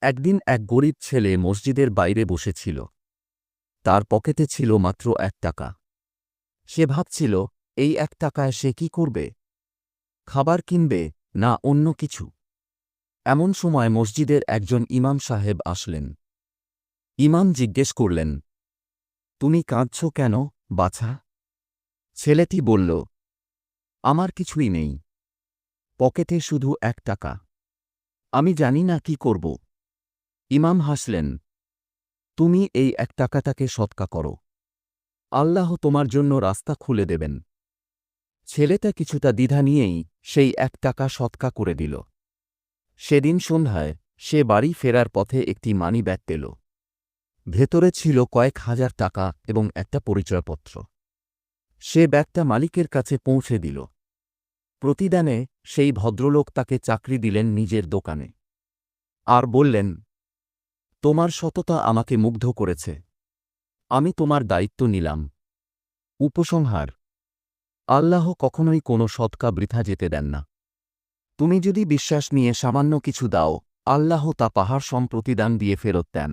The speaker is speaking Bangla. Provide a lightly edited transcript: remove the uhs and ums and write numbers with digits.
একদিন এক গরিব ছেলে মসজিদের বাইরে বসেছিল। তার পকেটে ছিল মাত্র 1 টাকা। সে ভাবছিল, এই 1 টাকায় সে কি করবে? খাবার কিনবে, না অন্য কিছু? এমন সময় মসজিদের একজন ইমাম সাহেব আসলেন। ইমাম জিজ্ঞেস করলেন, তুমি কাঁদছ কেন, বাছা? ছেলেটি বলল, আমার কিছুই নেই, পকেটে শুধু 1 টাকা। আমি জানি না কি করব। ইমাম হাসলেন, তুমি এই 1 টাকাটাকে সদকা করো, আল্লাহ তোমার জন্য রাস্তা খুলে দেবেন। ছেলেটা কিছুটা দ্বিধা নিয়েই সেই 1 টাকা সদকা করে দিল। সেদিন সন্ধ্যায় সে বাড়ি ফেরার পথে একটি মানি ব্যাগ পেল। ভেতরে ছিল কয়েক হাজার টাকা এবং একটা পরিচয়পত্র। সে ব্যাগটা মালিকের কাছে পৌঁছে দিল। প্রতিদানে সেই ভদ্রলোক তাকে চাকরি দিলেন নিজের দোকানে। আর বললেন, তোমার সততা আমাকে মুগ্ধ করেছে, আমি তোমার দায়িত্ব নিলাম। উপসংহার: আল্লাহ কখনোই কোনো সদকা বৃথা যেতে দেন না। তুমি যদি বিশ্বাস নিয়ে সামান্য কিছু দাও, আল্লাহ তা পাহাড় সম প্রতিদান দিয়ে ফেরত দেন।